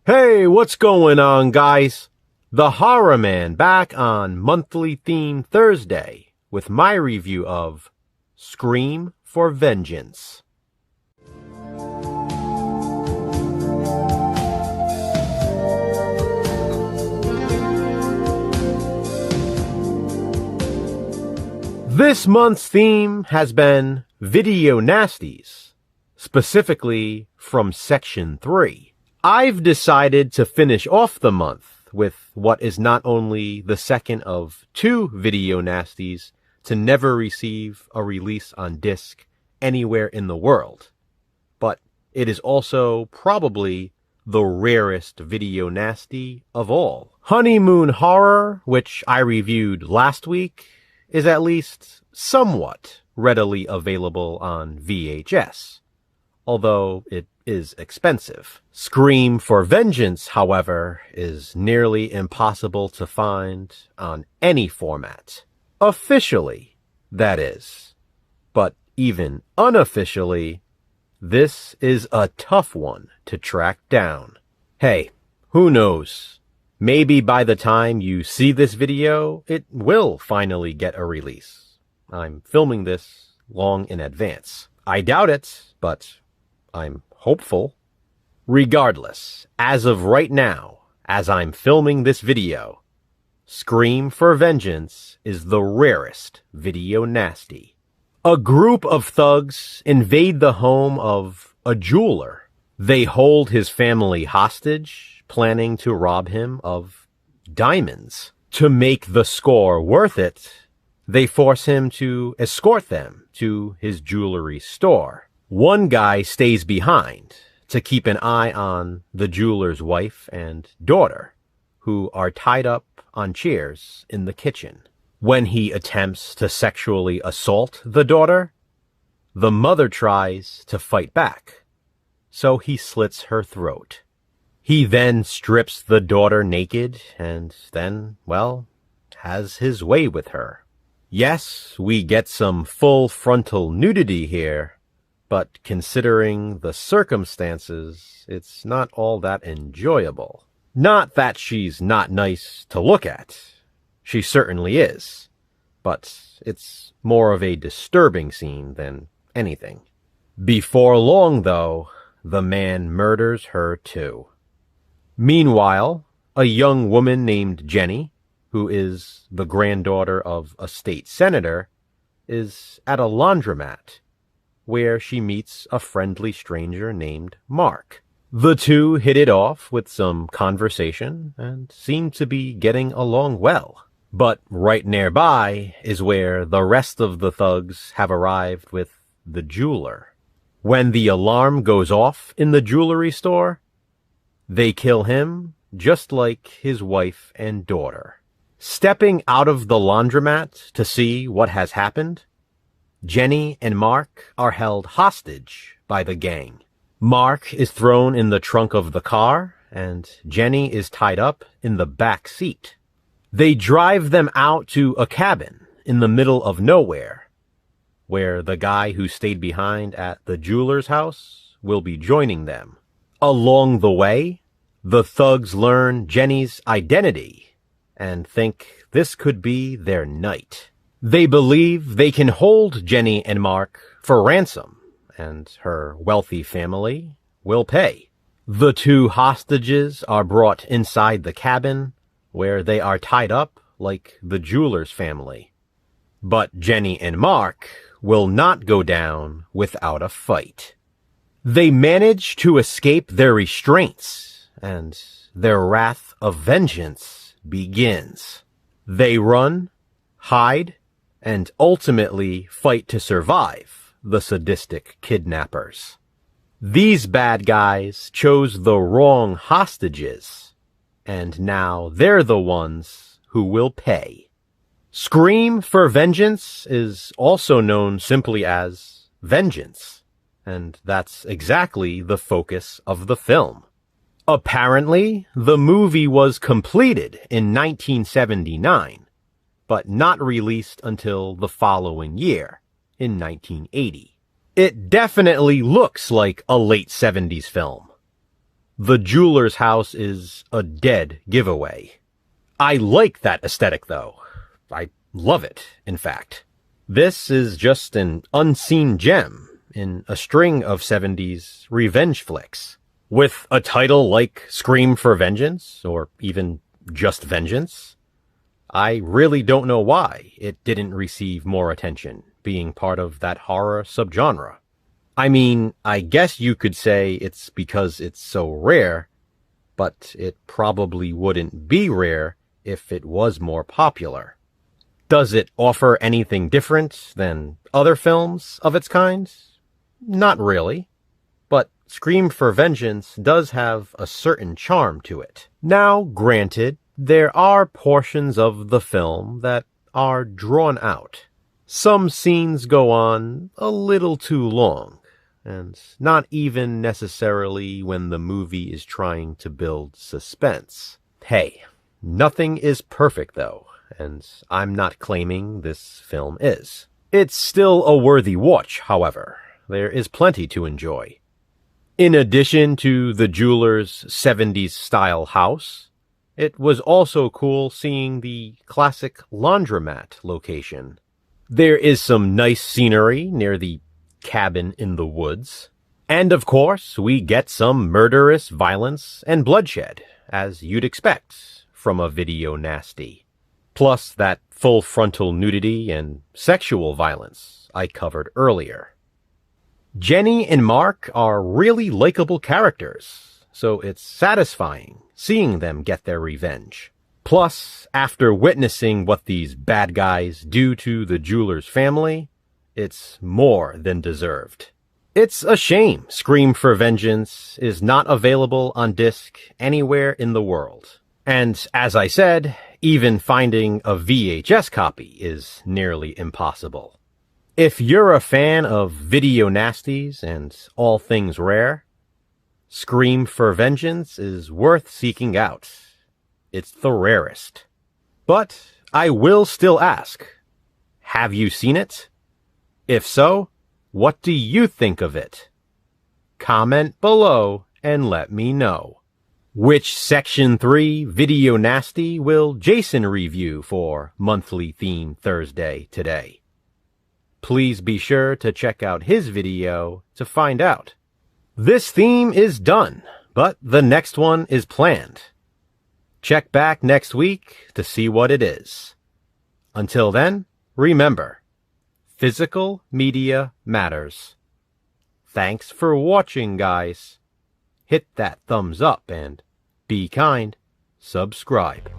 Hey, what's going on, guys? The Horror Man back on Monthly Theme Thursday with my review of Scream for Vengeance. This month's theme has been Video Nasties, specifically from Section 3. I've decided to finish off the month with what is not only the second of 2 Video Nasties to never receive a release on disc anywhere in the world, but it is also probably the rarest Video Nasty of all. Honeymoon Horror, which I reviewed last week, is at least somewhat readily available on VHS, although it is expensive. Scream for Vengeance, however, is nearly impossible to find on any format. Officially, that is. But even unofficially, this is a tough one to track down. Hey, who knows? Maybe by the time you see this video, it will finally get a release. I'm filming this long in advance. I doubt it, but I'm hopeful. Regardless, as of right now, as I'm filming this video, Scream for Vengeance is the rarest Video Nasty. A group of thugs invade the home of a jeweler. They hold his family hostage, planning to rob him of diamonds. To make the score worth it, they force him to escort them to his jewelry store. One guy stays behind to keep an eye on the jeweler's wife and daughter, who are tied up on chairs in the kitchen. When he attempts to sexually assault the daughter, the mother tries to fight back, so he slits her throat. He then strips the daughter naked and then, well, has his way with her. Yes, we get some full frontal nudity here, but considering the circumstances, it's not all that enjoyable. Not that she's not nice to look at. She certainly is. But it's more of a disturbing scene than anything. Before long, though, the man murders her too. Meanwhile, a young woman named Jenny, who is the granddaughter of a state senator, is at a laundromat, where she meets a friendly stranger named Mark. The two hit it off with some conversation and seem to be getting along well. But right nearby is where the rest of the thugs have arrived with the jeweler. When the alarm goes off in the jewelry store, they kill him just like his wife and daughter. Stepping out of the laundromat to see what has happened, Jenny and Mark are held hostage by the gang. Mark is thrown in the trunk of the car, and Jenny is tied up in the back seat. They drive them out to a cabin in the middle of nowhere, where the guy who stayed behind at the jeweler's house will be joining them. Along the way, the thugs learn Jenny's identity and think this could be their night. They believe they can hold Jenny and Mark for ransom, and her wealthy family will pay. The 2 hostages are brought inside the cabin, where they are tied up like the jeweler's family. But Jenny and Mark will not go down without a fight. They manage to escape their restraints, and their wrath of vengeance begins. They run, hide, and ultimately fight to survive the sadistic kidnappers. These bad guys chose the wrong hostages, and now they're the ones who will pay. Scream for Vengeance is also known simply as Vengeance, and that's exactly the focus of the film. Apparently, the movie was completed in 1979, but not released until the following year, in 1980. It definitely looks like a late 70s film. The jeweler's house is a dead giveaway. I like that aesthetic, though. I love it, in fact. This is just an unseen gem in a string of 70s revenge flicks. With a title like Scream for Vengeance, or even just Vengeance, I really don't know why it didn't receive more attention, being part of that horror subgenre. I mean, I guess you could say it's because it's so rare, but it probably wouldn't be rare if it was more popular. Does it offer anything different than other films of its kind? Not really. But Scream for Vengeance does have a certain charm to it. Now, granted, there are portions of the film that are drawn out. Some scenes go on a little too long, and not even necessarily when the movie is trying to build suspense. Hey, nothing is perfect though, and I'm not claiming this film is. It's still a worthy watch, however. There is plenty to enjoy. In addition to the jeweler's 70s style house, it was also cool seeing the classic laundromat location. There is some nice scenery near the cabin in the woods. And of course, we get some murderous violence and bloodshed, as you'd expect from a video nasty. Plus that full frontal nudity and sexual violence I covered earlier. Jenny and Mark are really likable characters, so it's satisfying seeing them get their revenge. Plus, after witnessing what these bad guys do to the jeweler's family, it's more than deserved. It's a shame Scream for Vengeance is not available on disc anywhere in the world. And as I said, even finding a VHS copy is nearly impossible. If you're a fan of video nasties and all things rare, Scream for Vengeance is worth seeking out. It's the rarest. But I will still ask, have you seen it? If so, what do you think of it? Comment below and let me know. Which Section 3 video nasty will Jason review for Monthly Theme Thursday today? Please be sure to check out his video to find out. This theme is done, but the next one is planned. Check back next week to see what it is. Until then, remember, physical media matters. Thanks for watching, guys. Hit that thumbs up and be kind. Subscribe.